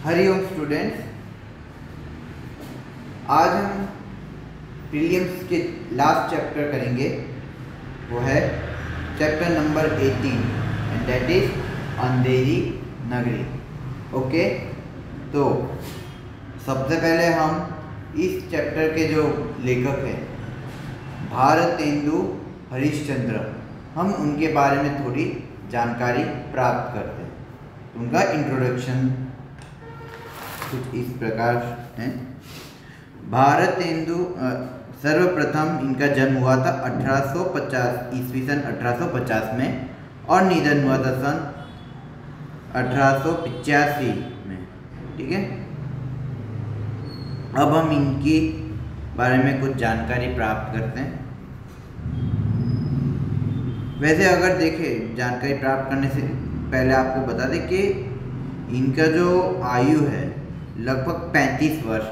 Hariom students, आज हम prelims के लास्ट चैप्टर करेंगे। वो है chapter number 18 and that is Andheri Nagari. Okay, तो सबसे पहले हम इस चैप्टर के जो लेखक हैं भारतेंदु हरिश्चंद्र, हम उनके बारे में थोड़ी जानकारी प्राप्त करते हैं। उनका इंट्रोडक्शन कुछ इस प्रकार है। भारतेंदु सर्वप्रथम इनका जन्म हुआ था 1850 ईस्वी सन 1850 में और निधन हुआ था सन 1885 में। ठीक है, अब हम इनके बारे में कुछ जानकारी प्राप्त करते हैं। वैसे अगर देखें, जानकारी प्राप्त करने से पहले आपको बता दें कि इनका जो आयु है लगभग 35 वर्ष,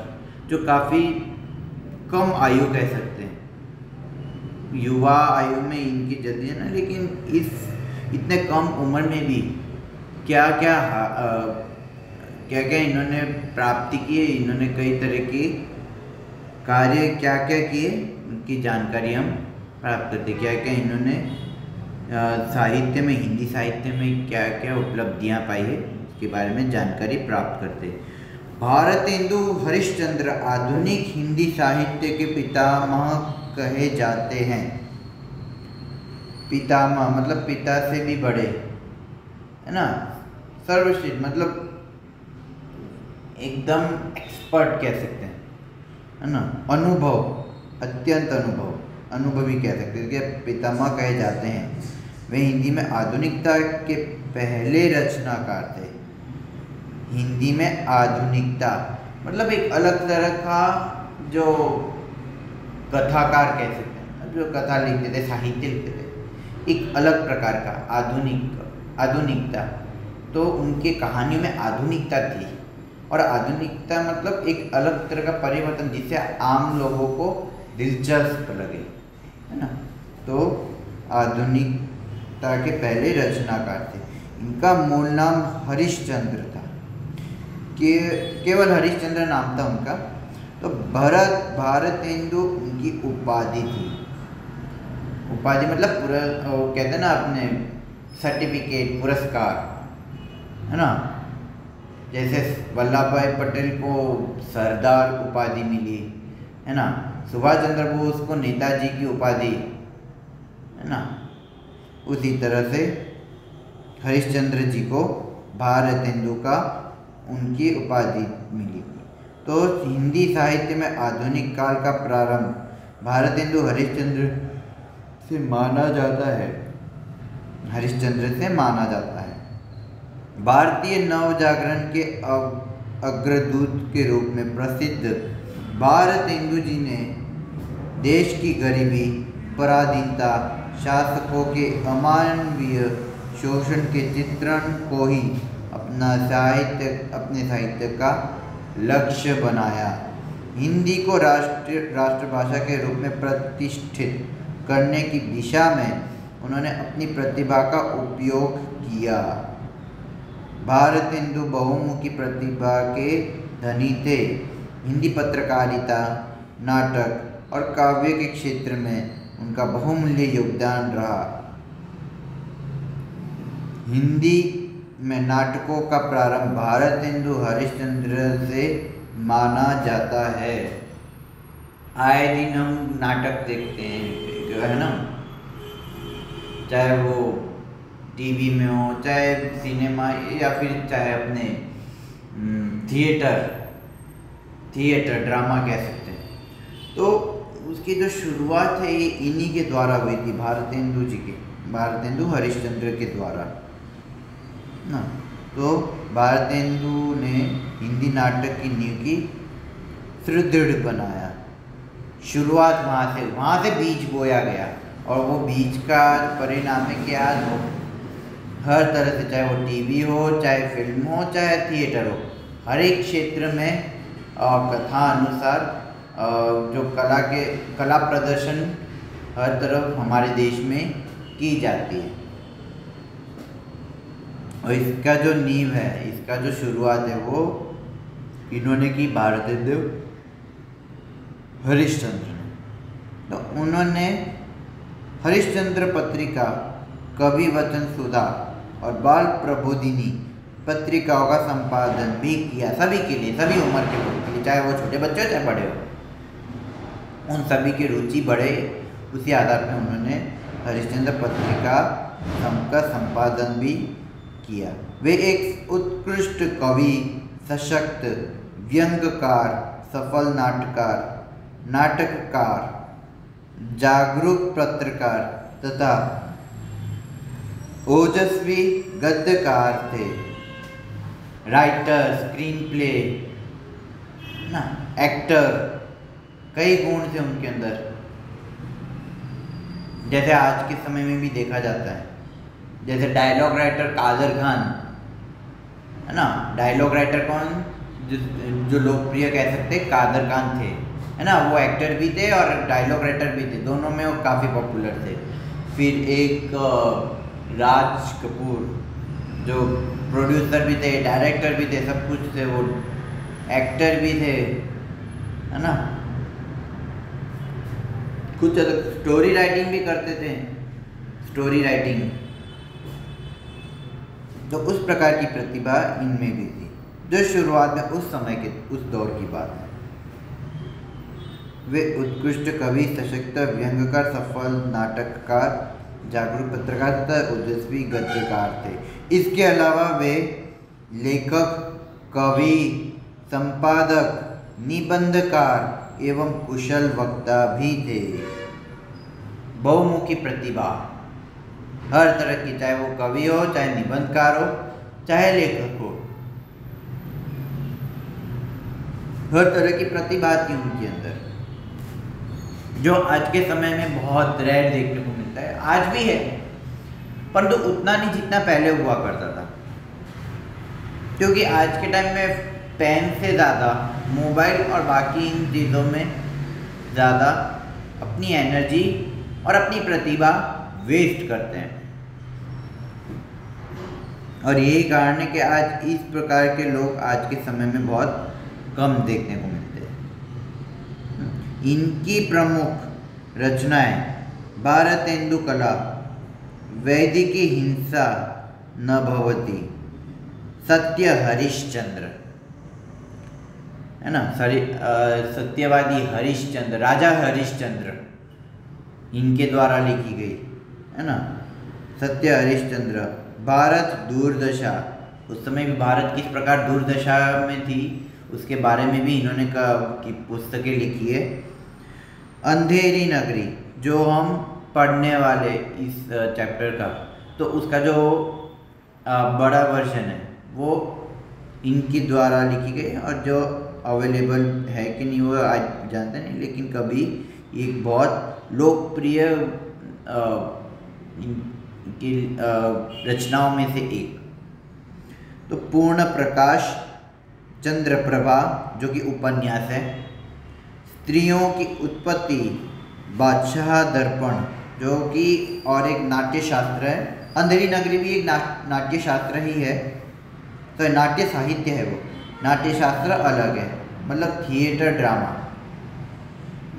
जो काफ़ी कम आयु कह सकते हैं। युवा आयु में इनकी जल्दी है ना, लेकिन इस इतने कम उम्र में भी क्या क्या इन्होंने प्राप्ति की है, इन्होंने कई तरह के कार्य क्या क्या किए, उनकी जानकारी हम प्राप्त करते। क्या क्या इन्होंने साहित्य में, हिंदी साहित्य में क्या क्या उपलब्धियां पाई है, इसके बारे में जानकारी प्राप्त करते। भारतेंदु हरिश्चंद्र आधुनिक हिंदी साहित्य के पितामह कहे जाते हैं। पितामह मतलब पिता से भी बड़े, है ना। सर्वश्रेष्ठ मतलब एकदम एक्सपर्ट कह सकते हैं, है ना। अनुभव, अत्यंत अनुभवी कह सकते हैं कि पितामह कहे जाते हैं। वे हिंदी में आधुनिकता के पहले रचनाकार थे। हिंदी में आधुनिकता मतलब एक अलग तरह का जो कथाकार कह सकते हैं, जो कथा लिखते थे, साहित्य लिखते थे, एक अलग प्रकार का आधुनिकता। तो उनके कहानियों में आधुनिकता थी, और आधुनिकता मतलब एक अलग तरह का परिवर्तन जिससे आम लोगों को दिलचस्प लगे, है ना। तो आधुनिकता के पहले रचनाकार थे। इनका मूल नाम हरिश्चंद्र था, केवल हरिश्चंद्र नाम था उनका। तो भारतेंदु उनकी उपाधि थी। उपाधि मतलब पूरा कहते हैं ना अपने सर्टिफिकेट, पुरस्कार, है ना। जैसे वल्लभ भाई पटेल को सरदार उपाधि मिली, है ना। सुभाष चंद्र बोस को नेताजी की उपाधि, है ना। उसी तरह से हरिश्चंद्र जी को भारतेंदु का उनकी उपाधि मिली। तो हिंदी साहित्य में आधुनिक काल का प्रारंभ भारतेंदु हरिश्चंद्र से माना जाता है। भारतीय नवजागरण के अग्रदूत के रूप में प्रसिद्ध भारतेंदु जी ने देश की गरीबी, पराधीनता, शासकों के अमानवीय शोषण के चित्रण को ही अपने साहित्य का लक्ष्य बनाया। हिंदी को राष्ट्रभाषा के रूप में प्रतिष्ठित करने की दिशा में उन्होंने अपनी प्रतिभा का उपयोग किया। भारतेंदु बहुमुखी प्रतिभा के धनी थे। हिंदी पत्रकारिता, नाटक और काव्य के क्षेत्र में उनका बहुमूल्य योगदान रहा। हिंदी में नाटकों का प्रारंभ भारतेंदु हरिश्चंद्र से माना जाता है। आए दिन हम नाटक देखते हैं, है ना, चाहे वो टीवी में हो, चाहे सिनेमा, या फिर चाहे अपने थिएटर ड्रामा कह सकते हैं। तो उसकी जो शुरुआत है ये इन्हीं के द्वारा हुई थी, भारतेंदु हरिश्चंद्र के द्वारा ना। तो भारतेंदु ने हिंदी नाटक की नींव की सुदृढ़ बनाया। शुरुआत वहाँ से बीज बोया गया, और वो बीज का परिणाम है कि आज वो हर तरह से, चाहे वो टीवी हो, चाहे फिल्म हो, चाहे थिएटर हो, हर एक क्षेत्र में कथा अनुसार जो कला प्रदर्शन हर तरफ हमारे देश में की जाती है। और इसका जो नींव है, इसका जो शुरुआत है वो इन्होंने की भारतेंदु हरिश्चंद्र ने। तो उन्होंने हरिश्चंद्र पत्रिका, कवि वचन सुधा और बाल प्रबोधिनी पत्रिकाओं का संपादन भी किया, सभी के लिए, सभी उम्र के लोगों के लिए, चाहे वो छोटे बच्चे हो चाहे बड़े हो, उन सभी की रुचि बढ़े, उसी आधार पर उन्होंने हरिश्चंद्र पत्रिका का संपादन भी किया। वे एक उत्कृष्ट कवि, सशक्त व्यंग्यकार, सफल नाटककार, जागरूक पत्रकार तथा ओजस्वी गद्यकार थे। राइटर, स्क्रीन प्ले ना, एक्टर, कई गुण थे उनके अंदर, जैसे आज के समय में भी देखा जाता है। जैसे डायलॉग राइटर कादर खान है ना, डायलॉग राइटर कौन, जो लोकप्रिय कह सकते कादर खान थे, है ना, वो एक्टर भी थे और डायलॉग राइटर भी थे, दोनों में वो काफ़ी पॉपुलर थे। फिर एक राज कपूर, जो प्रोड्यूसर भी थे, डायरेक्टर भी थे, सब कुछ थे, वो एक्टर भी थे, है ना, कुछ स्टोरी राइटिंग भी करते थे, स्टोरी राइटिंग। तो उस प्रकार की प्रतिभा इनमें भी थी, जो शुरुआत में उस समय के, उस दौर की बात है। वे उत्कृष्ट कवि, सशक्त व्यंग्यकार, सफल नाटककार, जागरूक पत्रकार तथा ओजस्वी गद्यकार थे। इसके अलावा वे लेखक, कवि, संपादक, निबंधकार एवं कुशल वक्ता भी थे। बहुमुखी प्रतिभा, हर तरह की, चाहे वो कवि हो, चाहे निबंधकार हो, चाहे लेखक हो, हर तरह की प्रतिभा थी उनके अंदर, जो आज के समय में बहुत रेयर देखने को मिलता है। आज भी है, परंतु उतना नहीं जितना पहले हुआ करता था, क्योंकि आज के टाइम में पेन से ज़्यादा मोबाइल और बाकी इन चीज़ों में ज़्यादा अपनी एनर्जी और अपनी प्रतिभा वेस्ट करते हैं। और यही कारण है कि आज इस प्रकार के लोग आज के समय में बहुत कम देखने को मिलते हैं। इनकी प्रमुख रचनाएं भारतेंदु कला, वैदिकी हिंसा न भवति, सत्य हरिश्चंद्र, है ना, सत्यवादी हरिश्चंद्र, राजा हरिश्चंद्र, इनके द्वारा लिखी गई, है ना, सत्य हरिश्चंद्र, भारत दूरदशा, उस समय भी भारत किस प्रकार दूरदशा में थी उसके बारे में भी इन्होंने की पुस्तकें लिखी है। अंधेरी नगरी, जो हम पढ़ने वाले इस चैप्टर का, तो उसका जो बड़ा वर्जन है वो इनके द्वारा लिखी गई, और जो अवेलेबल है कि नहीं वो आज जानते नहीं, लेकिन कभी एक बहुत लोकप्रिय की रचनाओं में से एक। तो पूर्ण प्रकाश, चंद्रप्रभा जो कि उपन्यास है, स्त्रियों की उत्पत्ति, बादशाह दर्पण जो कि और एक नाट्य शास्त्र है, अंधेरी नगरी भी एक नाट्य शास्त्र ही है, तो नाट्य साहित्य है, वो नाट्य शास्त्र अलग है, मतलब थिएटर ड्रामा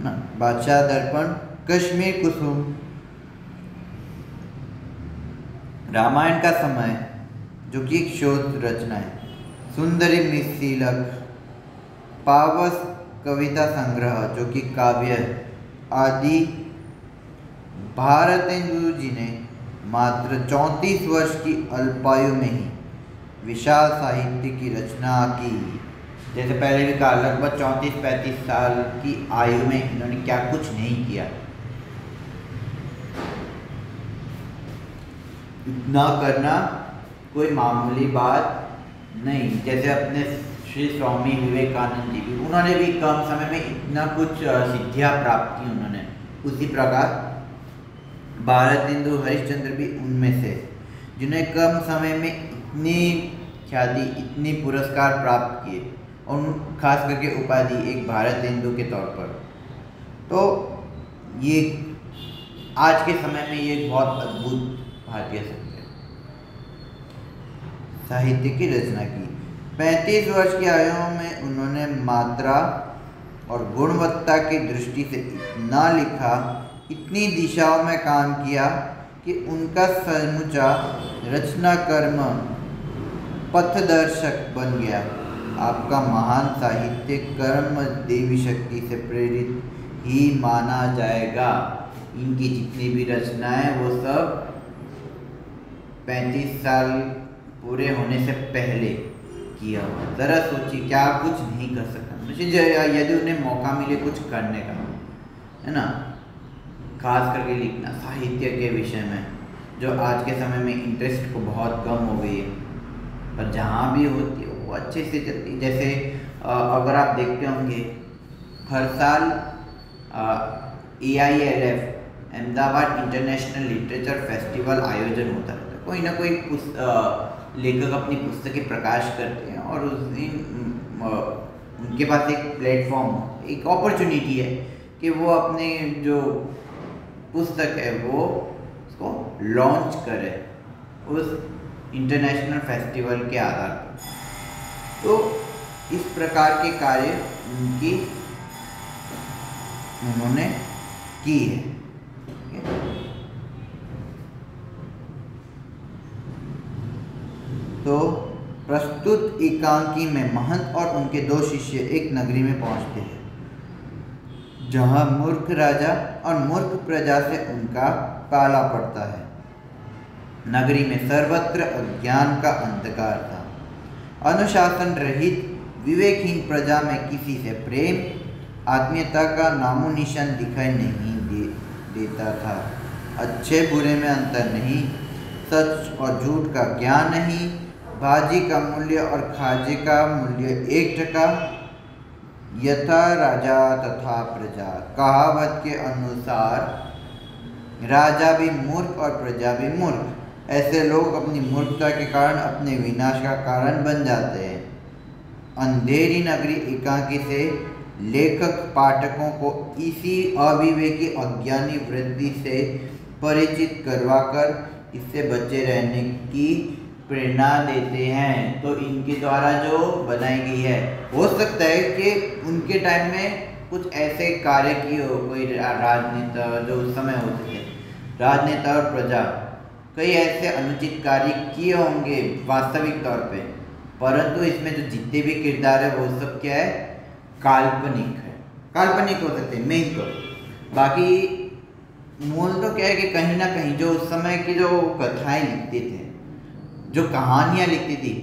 ना। बादशाह दर्पण, कश्मीर कुसुम, रामायण का समय जो कि एक शोध रचना है, सुंदरी मिथिलक, पावस कविता संग्रह जो कि काव्य आदि। भारतेंदु जी ने मात्र 34 वर्ष की अल्पायु में ही विशाल साहित्य की रचना की। जैसे पहले भी कहा, लगभग 34-35 साल की आयु में इन्होंने क्या कुछ नहीं किया। इतना करना कोई मामूली बात नहीं। जैसे अपने श्री स्वामी विवेकानंद जी भी, उन्होंने भी कम समय में इतना कुछ सिद्धियां प्राप्त की उन्होंने, उसी प्रकार भारतेंदु हरिश्चंद्र भी उनमें से, जिन्हें कम समय में इतनी ख्याति, इतने पुरस्कार प्राप्त किए, और खास करके उपाधि एक भारतेंदु के तौर पर। तो ये आज के समय में ये बहुत अद्भुत भारतीय साहित्य की रचना की। 35 वर्ष की आयु में उन्होंने मात्रा और गुणवत्ता की दृष्टि से इतना लिखा, इतनी दिशाओं में काम किया कि उनका समूचा रचना कर्म पथदर्शक बन गया। आपका महान साहित्य कर्म देवी शक्ति से प्रेरित ही माना जाएगा। इनकी जितनी भी रचनाएं वो सब 35 साल पूरे होने से पहले किया हुआ। ज़रा सोचिए, क्या कुछ नहीं कर सकता मुझे यदि उन्हें मौका मिले कुछ करने का, है ना, खास करके लिखना साहित्य के विषय में, जो आज के समय में इंटरेस्ट को बहुत कम हो गई है, पर जहाँ भी होती है वो अच्छे से चलती। जैसे अगर आप देखते होंगे हर साल AILF Ahmedabad international literature festival आयोजन होता रहता है। कोई ना कोई लेखक अपनी पुस्तकें प्रकाश करते हैं और उस दिन उनके पास एक प्लेटफॉर्म, एक अपॉर्चुनिटी है कि वो अपने जो पुस्तक है वो उसको लॉन्च करें उस इंटरनेशनल फेस्टिवल के आधार पर। तो इस प्रकार के कार्य उन्होंने की है। तो प्रस्तुत एकांकी में महंत और उनके 2 शिष्य एक नगरी में पहुंचते हैं जहां मूर्ख राजा और मूर्ख प्रजा से उनका पाला पड़ता है। नगरी में सर्वत्र अज्ञान का अंधकार था। अनुशासन रहित विवेकहीन प्रजा में किसी से प्रेम, आत्मीयता का नामो निशान दिखाई नहीं देता था। अच्छे बुरे में अंतर नहीं, सच और झूठ का ज्ञान नहीं, भाजी का मूल्य और खाजे का मूल्य 1 टका, यथा राजा तथा प्रजा। कहावत के अनुसार राजा भी मूर्ख और प्रजा भी मूर्ख। ऐसे लोग अपनी मूर्खता के कारण अपने विनाश का कारण बन जाते हैं। अंधेरी नगरी एकांकी से लेखक पाठकों को इसी अविवेकी अज्ञानी वृत्ति से परिचित करवाकर इससे बचे रहने की प्रेरणा देते हैं। तो इनके द्वारा जो बनाई गई है, हो सकता है कि उनके टाइम में कुछ ऐसे कार्य किए हो, कोई राजनेता जो उस समय होते थे, राजनेता और प्रजा कई ऐसे अनुचित कार्य किए होंगे वास्तविक तौर पे, परंतु इसमें जो जितने भी किरदार है वो सब क्या है, काल्पनिक है। काल्पनिक हो सकते हैं, मैं तो बाकी मूल तो क्या है कि कहीं ना कहीं जो उस समय की जो कथाएं लिखते थे, जो कहानियां लिखती थी,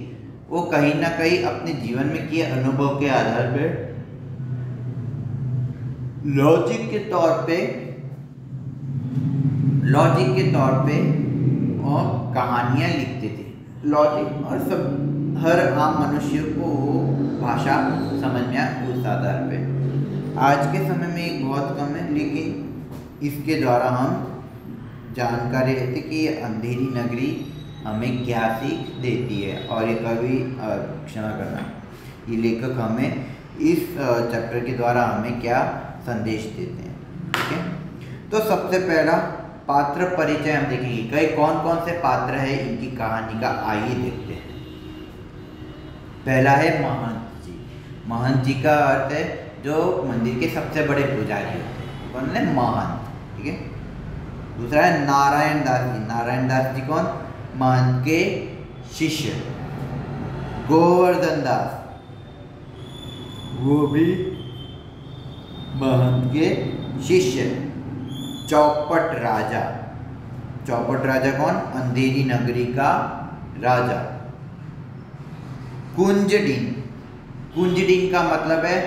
वो कहीं ना कहीं अपने जीवन में किए अनुभव के आधार पर लॉजिक के तौर पे और कहानियां लिखते थे। लॉजिक और सब हर आम मनुष्य को भाषा समझ में आए उस आधार पे। आज के समय में एक बहुत कम है, लेकिन इसके द्वारा हम जानकारी रहती कि ये अंधेरी नगरी हमें क्या सीख देती है। और ये कवि, क्षमा करना, ये लेखक हमें इस चैप्टर के द्वारा हमें क्या संदेश देते हैं। ठीक है, तो सबसे पहला पात्र परिचय हम देखेंगे। कई कौन कौन से पात्र है इनकी कहानी का, आइए देखते हैं। पहला है महंत जी। महंत जी का अर्थ है जो मंदिर के सबसे बड़े पुजारी होते हैं, कौन है, महंत। ठीक है, दूसरा है नारायण दास जी। नारायण दास जी कौन, महंत के शिष्य। गोवर्धन दास, वो भी महंत के शिष्य। चौपट राजा। चौपट राजा कौन, अंधेरी नगरी का राजा। कुंजडीन। कुंजडीन का मतलब है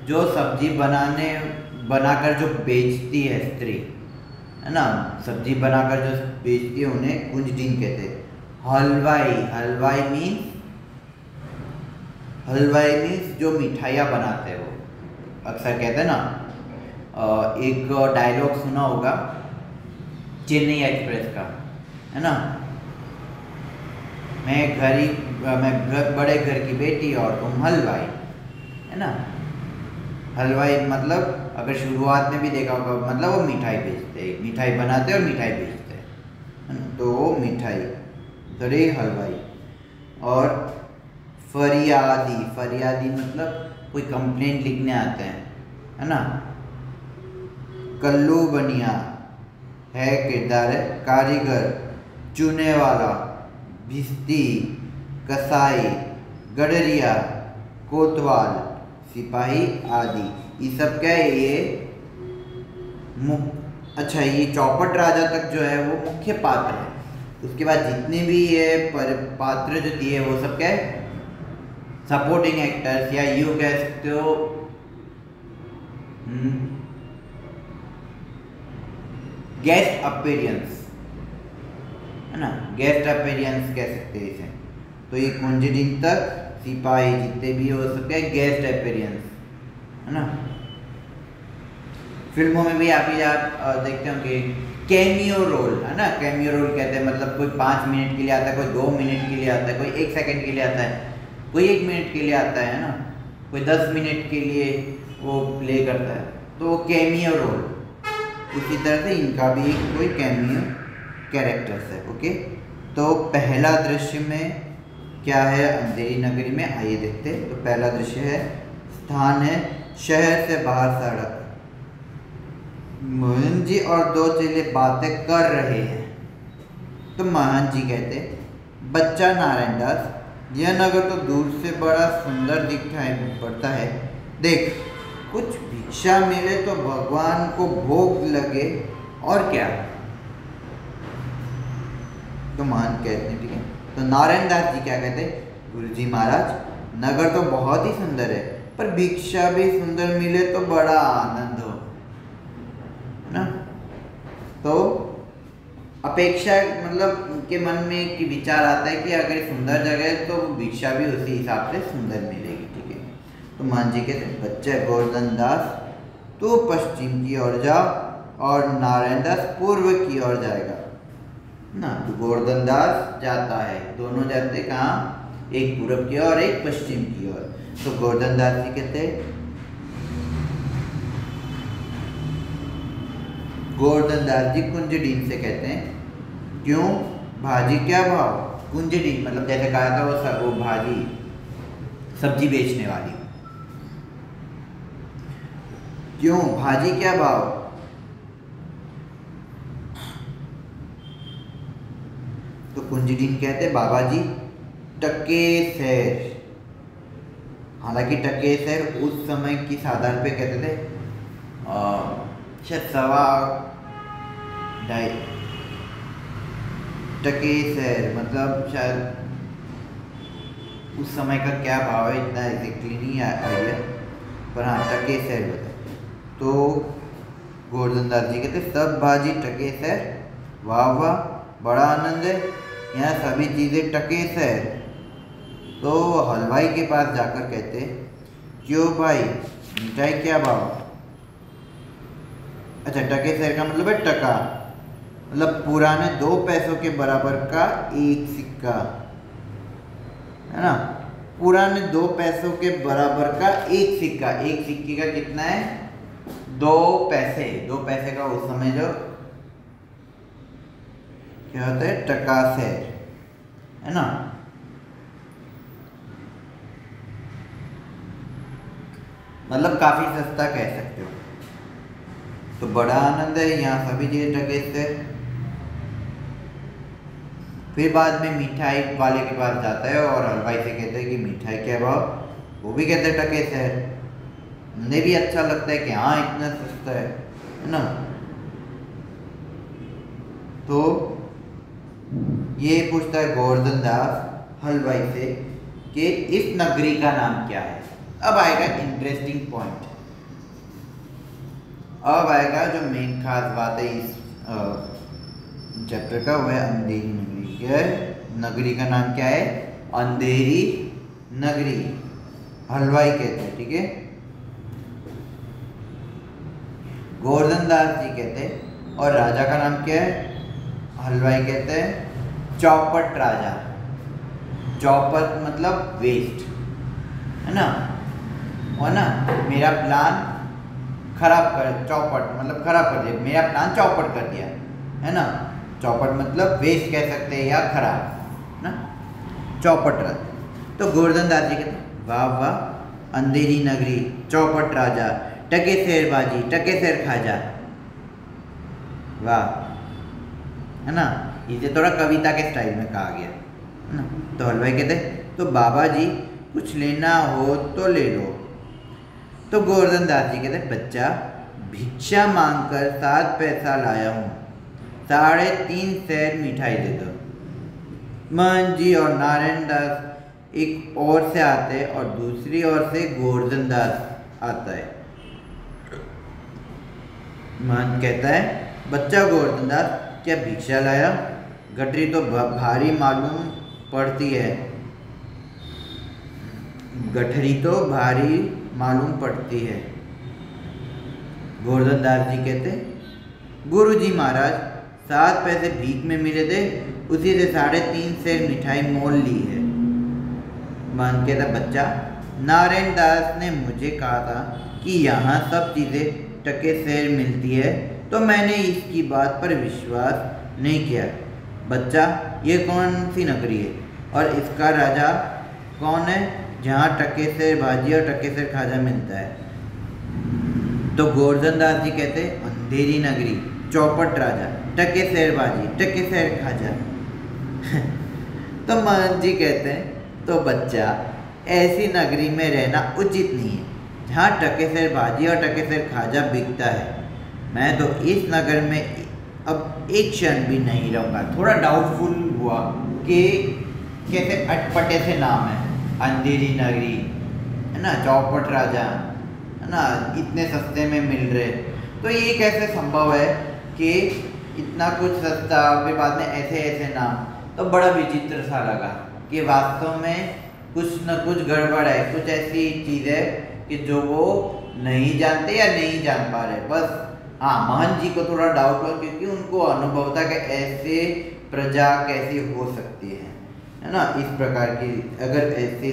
जो सब्जी बनाकर जो बेचती है स्त्री, है ना, सब्जी बनाकर जो बेचती है उन्हें कुंजडीन कहते हैं। हलवाई। हलवाई मीन्स जो मिठाइयाँ बनाते हैं वो। अक्सर कहते हैं ना, एक डायलॉग सुना होगा चेन्नई एक्सप्रेस का, है ना, मैं बड़े घर की बेटी और तुम हलवाई, है ना। हलवाई मतलब अगर शुरुआत में भी देखा होगा, मतलब वो मिठाई बेचते हैं, मिठाई बनाते और मिठाई बेचते हैं, तो वो मिठाई, तो रे हलवाई। और फरियादी, फरियादी मतलब कोई कंप्लेंट लिखने आते हैं, है ना। कल्लू बनिया है किरदार है कारीगर, चूने वाला, भिस्ती, कसाई, गडरिया, कोतवाल, सिपाही आदि। ये सब क्या है, ये अच्छा ये चौपट राजा तक जो है वो मुख्य पात्र है। उसके बाद जितने भी ये पात्र जो दिए वो सब क्या है, सपोर्टिंग एक्टर्स, या यूँ कह सकते हो गेस्ट अपीयरेंस, है ना, गेस्ट अपीयरेंस कह सकते हैं इसे। तो ये कुंजडीन तक सिपाही जितने भी हो सकते हैं गेस्ट अपीयरेंस, है ना। फिल्मों में भी आप देखते होंगे कैमियो रोल, है ना। कैमियो रोल कहते हैं मतलब कोई 5 मिनट के लिए आता है, कोई 2 मिनट के लिए आता है, कोई 1 सेकंड के लिए आता है, कोई 1 मिनट के लिए आता है ना, कोई 10 मिनट के लिए वो प्ले करता है, तो वो कैमियो रोल। उसी तरह से इनका भी कोई कैमियो कैरेक्टर्स है। ओके, तो पहला दृश्य में क्या है अंधेरी नगरी में, आइए देखते हैं। तो पहला दृश्य है, स्थान है शहर से बाहर सड़क, मोहन जी और 2 चेले बातें कर रहे हैं। तो मोहन जी कहते, बच्चा नारायण दास, यह नगर तो दूर से बड़ा सुंदर दिखाई पड़ता है, देख कुछ भिक्षा मिले तो भगवान को भोग लगे, और क्या। तो मोहन कहते हैं ठीक है। तो नारायण दास जी क्या कहते, गुरुजी महाराज नगर तो बहुत ही सुंदर है, पर भिक्षा भी सुंदर मिले तो बड़ा आनंद हो ना। तो अपेक्षा मतलब उनके मन में एक विचार आता है कि अगर सुंदर जगह है तो भिक्षा भी उसी हिसाब से सुंदर मिलेगी, ठीक है। तो मान जी कहते बच्चे गोवर्धन दास तू पश्चिम की ओर जा और नारायण दास पूर्व की ओर जाएगा ना। तो गोवर्धन दास जाता है, दोनों जाते कहाँ, एक पूर्व की ओर एक पश्चिम की ओर। तो गोवर्धन दास जी कहते, गोवर्धन दास जी कुंजडीन से कहते हैं, क्यों भाजी क्या भाव। कुंजडीन मतलब जैसे कहा था वो भाजी सब्जी बेचने वाली, क्यों भाजी क्या भाव। तो कुंजडीन कहते बाबा जी टके सैर। हालांकि टके सैर उस समय किस आधार पे कहते थे, शायद 2.5 टके सैर, मतलब शायद उस समय का क्या भाव है इतना एग्जैक्टली नहीं आइडिया, पर हाँ टके सैर बताए। तो गोवर्धन दास जी कहते सब भाजी टके सैर, वाह वाह बड़ा आनंद है, यहाँ सभी चीज़ें टके सैर। तो हलवाई के पास जाकर कहते, क्यों भाई मिठाई क्या भाव। अच्छा टके सैर का मतलब है टका, मतलब पुराने 2 पैसों के बराबर का एक सिक्का, है ना। पुराने 2 पैसों के बराबर का एक सिक्का, एक सिक्के का कितना है 2 पैसे। 2 पैसे का उस समय जो क्या होता है टका सैर, है ना। मतलब काफी सस्ता कह सकते हो। तो बड़ा आनंद है, यहाँ सभी चीजें टके सैर। फिर बाद में मिठाई वाले के पास जाता है और हलवाई से कहते हैं कि मिठाई क्या भाव। वो भी कहते हैं टके सैर। उन्हें भी अच्छा लगता है कि हाँ इतना सस्ता है ना। तो ये पूछता है गोवर्धन दास हलवाई से कि इस नगरी का नाम क्या है। अब आएगा इंटरेस्टिंग पॉइंट, अब आएगा जो मेन खास बात है इस चैप्टर का, वह है अंधेरी नगरी। क्या है नगरी का नाम क्या है, अंधेरी नगरी, हलवाई कहते हैं, ठीक है। गोवर्धन दास जी कहते हैं और राजा का नाम क्या है, हलवाई कहते हैं चौपट राजा। चौपट मतलब वेस्ट, है ना, और ना मेरा प्लान खराब कर, चौपट मतलब खराब कर दिया, मेरा प्लान चौपट कर दिया, है ना। चौपट मतलब वेस्ट कह सकते हैं या खराब ना, चौपट राजा। तो गोवर्धन दास जी कहते वाह वाह अंधेरी नगरी, चौपट राजा, टके शेरबाजी, टके शेर खाजा। वाह, है ना, इसे थोड़ा कविता के स्टाइल में कहा गया है ना। तो हलवाई कहते तो बाबा जी कुछ लेना हो तो ले लो। तो गोवर्धन दास जी कहते बच्चा भिक्षा मांगकर 7 पैसा लाया हूँ, 3.5 सेर मिठाई दे दो। मोहन जी और नारायण दास एक ओर से आते और दूसरी ओर से गोवर्धन दास आता है। मोहन कहता है बच्चा गोवर्धन दास क्या भिक्षा लाया? गठरी तो भारी मालूम पड़ती है, गठरी तो भारी मालूम पड़ती है। गोवर्धन दास जी कहते गुरुजी महाराज 7 पैसे भीख में मिले थे, उसी से 3.5 सेर मिठाई मोल ली है। मान कहता बच्चा नारायण दास ने मुझे कहा था कि यहाँ सब चीज़ें टके सेर मिलती है, तो मैंने इसकी बात पर विश्वास नहीं किया। बच्चा ये कौन सी नगरी है और इसका राजा कौन है जहाँ टके सेर भाजी और टके सेर खाजा मिलता है? तो गोवर्धन दास जी कहते अंधेरी नगरी, चौपट राजा, टके सेर भाजी, टके सेर खाजा। तो मोहन जी कहते हैं तो बच्चा ऐसी नगरी में रहना उचित नहीं है जहाँ टके सेर भाजी और टके सेर खाजा बिकता है। मैं तो इस नगर में अब एक क्षण भी नहीं रहूँगा। थोड़ा डाउटफुल हुआ कि कैसे अटपटे से नाम है, अंधेरी नगरी, है ना, चौपट राजा, है ना, इतने सस्ते में मिल रहे, तो ये कैसे संभव है कि इतना कुछ सस्ता फिर बाद में ऐसे ऐसे नाम। तो बड़ा विचित्र सा लगा कि वास्तव में कुछ न कुछ गड़बड़ है, कुछ ऐसी चीज़ है कि जो वो नहीं जानते या नहीं जान पा रहे। बस हाँ, मोहन जी को थोड़ा डाउट हुआ क्योंकि उनको अनुभव था कि ऐसे प्रजा कैसी हो सकती है ना, इस प्रकार की, अगर ऐसे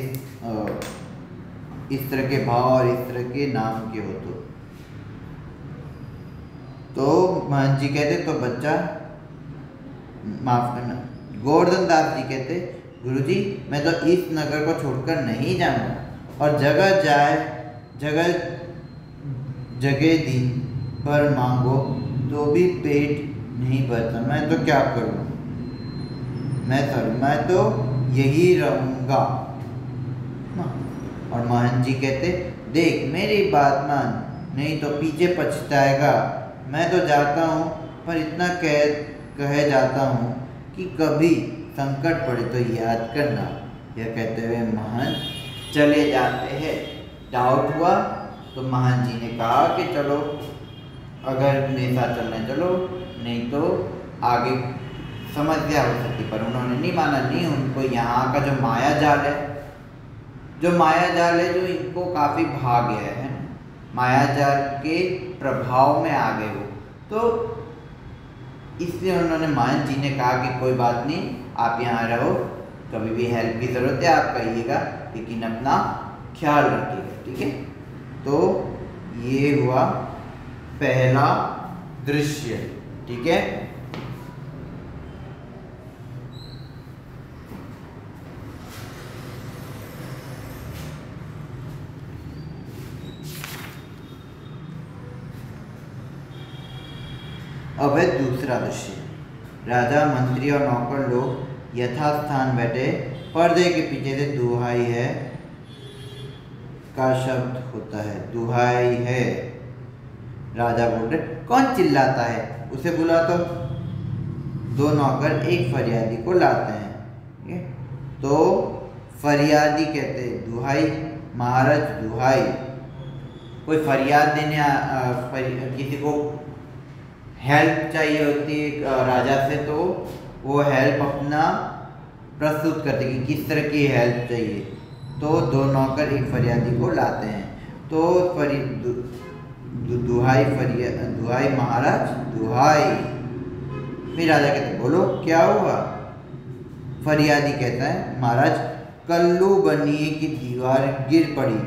इस तरह के भाव और इस तरह के नाम के हो तो मोहन जी कहते तो बच्चा माफ करना। गोवर्धन दास जी कहते गुरुजी मैं तो इस नगर को छोड़कर नहीं जाऊंगा और जगह जगह दिन पर मांगो तो भी पेट नहीं भरता, मैं तो क्या करूं? मैं तो यही रहूंगा। और मोहन जी कहते देख मेरी बात मान, नहीं तो पीछे पछताएगा। मैं तो जाता हूँ पर इतना कह जाता हूँ कि कभी संकट पड़े तो याद करना। यह कहते हुए मोहन चले जाते हैं। डाउट हुआ तो मोहन जी ने कहा कि चलो अगर मेरे साथ चलना है चलो, नहीं तो आगे समस्या हो सकती, पर उन्होंने नहीं माना। नहीं, उनको यहाँ का जो माया जाल है, जो इनको काफ़ी भा गया है, माया जाल के प्रभाव में आ गए वो, तो इसलिए उन्होंने मोहन जी ने कहा कि कोई बात नहीं, आप यहाँ रहो, कभी भी हेल्प की ज़रूरत है आप कहिएगा, लेकिन अपना ख्याल रखिएगा, ठीक है। तो ये हुआ पहला दृश्य, ठीक है। अब है दूसरा दृश्य। राजा, मंत्री और नौकर लोग यथास्थान बैठे, पर्दे के पीछे से दुहाई है का शब्द होता है। दुहाई है, राजा बोल रहे कौन चिल्लाता है, उसे बुला। तो 2 नौकर एक फरियादी को लाते हैं। तो फरियादी कहते दुहाई, महाराज दुहाई। कोई फरियाद देने किसी को हेल्प चाहिए होती है राजा से, तो वो हेल्प अपना प्रस्तुत करते कि किस तरह की हेल्प चाहिए। तो 2 नौकर एक फरियादी को लाते हैं। तो दुहाई महाराज दुहाई। फिर राजा कहते बोलो क्या हुआ। फरियादी कहता है महाराज कल्लू बनिए की दीवार गिर पड़ी,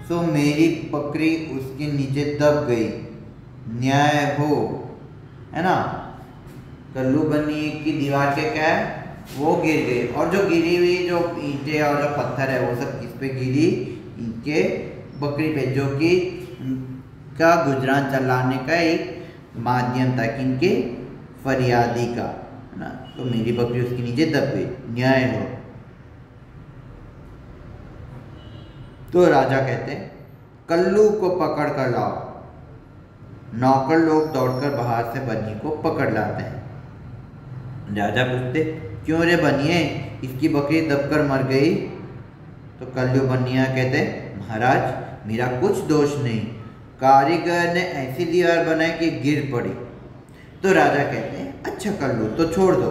सो मेरी पकड़ी उसके नीचे दब गई, न्याय हो, है ना। कल्लू बनिए की दीवार के क्या है, वो गिर गए, और जो गिरी हुई जो ईंटें और जो पत्थर है वो सब किस पे गिरी, इनके बकरी पे, जो कि का गुजरान चलाने का एक माध्यम था, किनके, फरियादी का, है ना। तो मेरी बकरी उसके नीचे दब गई, न्याय हो। तो राजा कहते हैं कल्लू को पकड़ कर लाओ। नौकर लोग दौड़कर बाहर से बन्ही को पकड़ लाते हैं। राजा पूछते क्यों रे बनिए, इसकी बकरी दबकर मर गई। तो कल्लू बनिया कहते महाराज मेरा कुछ दोष नहीं, कारीगर ने ऐसी दीवार बनाई कि गिर पड़ी। तो राजा कहते हैं अच्छा कल्लू तो छोड़ दो,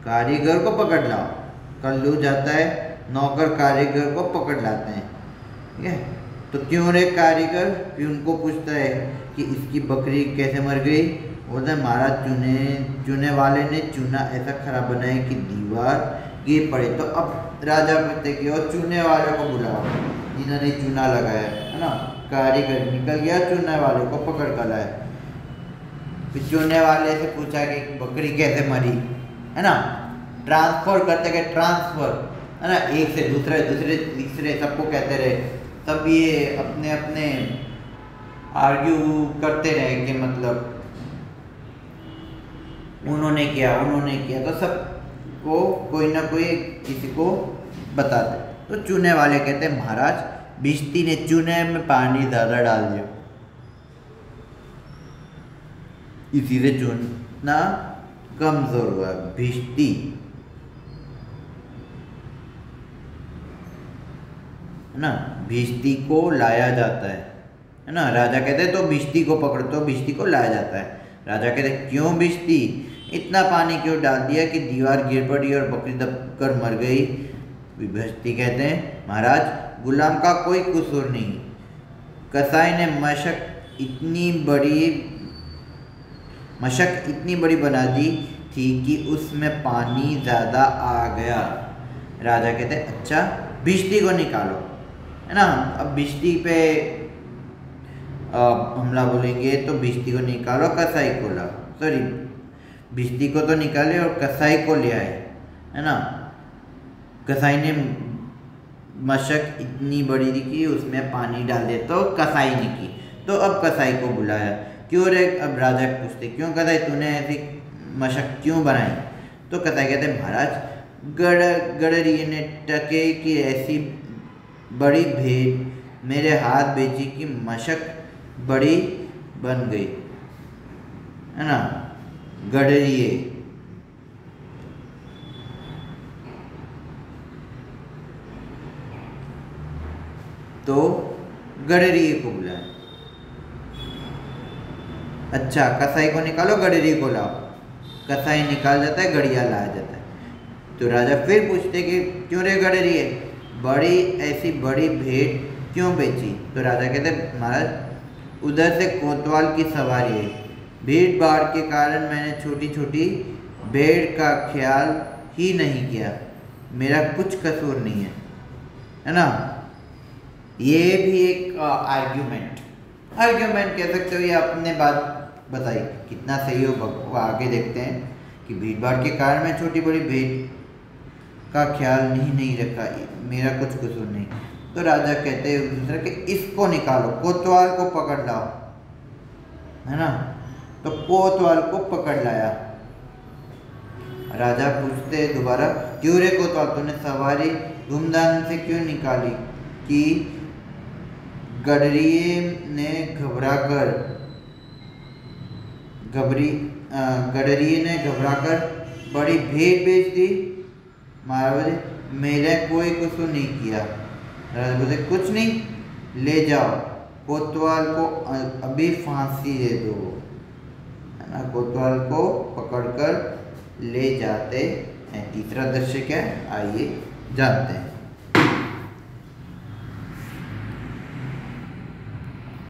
कारीगर को पकड़ लाओ। कल्लू जाता है, नौकर कारीगर को पकड़ लाते हैं, ठीक है। तो क्यों रे कारीगर, फिर उनको पूछता है कि इसकी बकरी कैसे मर गई। बोलते हैं महाराज चूने वाले ने चूना ऐसा खराब बनाया कि दीवार गिर पड़े। तो अब राजा कहते कि और चूने वाले को बुलाओ जिन्होंने चूना लगाया, है ना। कारीगर निकल गया, चूने वाले को पकड़ कर लाया। फिर चूने वाले से पूछा कि बकरी कैसे मरी, है ना। ट्रांसफर करते गए, ट्रांसफर, है ना, एक से दूसरे, दूसरे तीसरे, सबको कहते रहे। तब ये अपने अपने आर्ग्यू करते रहे कि मतलब उन्होंने किया, तो सबको कोई ना कोई किसी को बताते। तो चूने वाले कहते महाराज भिश्ती ने चूने में पानी ज़्यादा डाल दिया, इसी से चूना कमजोर हुआ। भिश्ती, है ना, भिश्ती को लाया जाता है ना। राजा कहते तो भिश्ती को पकड़, तो भिश्ती को लाया जाता है। राजा कहते क्यों भिश्ती, इतना पानी क्यों डाल दिया कि दीवार गिर पड़ी और बकरी दबकर मर गई। भिश्ती कहते हैं महाराज गुलाम का कोई कसूर नहीं, कसाई ने मशक इतनी बड़ी बना दी थी कि उसमें पानी ज़्यादा आ गया। राजा कहते अच्छा भिश्ती को निकालो, है ना। अब भिश्ती पे हमला बोलेंगे तो भिश्ती को निकालो, कसाई को लाओ, सॉरी भिश्ती को तो निकाले और कसाई को ले आए, है ना। कसाई ने मशक इतनी बड़ी थी कि उसमें पानी डाल दिया, तो कसाई ने की। तो अब कसाई को बुलाया, क्यों रे, अब राजा पूछते क्यों कसाई तूने ऐसी मशक क्यों बनाई। तो कसाई कहते महाराज गडरिये ने टके की ऐसी बड़ी भेंट मेरे हाथ भेजी कि मशक बड़ी बन गई, है ना। गडरिये, तो गडरिये को बुलाया। अच्छा कसाई को निकालो, गडरिये को लाओ। कसाई निकाल जाता है, गड़िया लाया जाता है। तो राजा फिर पूछते कि क्यों रे गडरिये, बड़ी ऐसी बड़ी भेंट क्यों बेची। तो राजा कहते महाराज उधर से कोतवाल की सवारी है, भीड़ भाड़ के कारण मैंने छोटी छोटी भेड़ का ख्याल ही नहीं किया, मेरा कुछ कसूर नहीं है ना। ये भी एक आर्ग्यूमेंट कह सकते हो, ये अपने बात बताई कितना सही हो। आगे देखते हैं कि भीड़ भाड़ के कारण मैं छोटी बड़ी भेड़ का ख्याल नहीं रखा, मेरा कुछ कसूर नहीं। तो राजा कहते हैं दूसरा कि इसको निकालो, कोतवाल को पकड़ लाओ, है ना। तो कोतवाल को पकड़ लाया। राजा पूछते दोबारा क्यों रे कोतवाल तूने सवारी धूमधाम से क्यों निकाली। कि गडरिये ने घबराकर बड़ी भेंट बेच दी। महाराज मेरे कोई कसूर नहीं किया। राजा बोले कुछ नहीं, ले जाओ कोतवाल को अभी फांसी दे दो, है ना। कोतवाल को पकड़कर ले जाते हैं। तीसरा दृश्य क्या है आइए जानते हैं।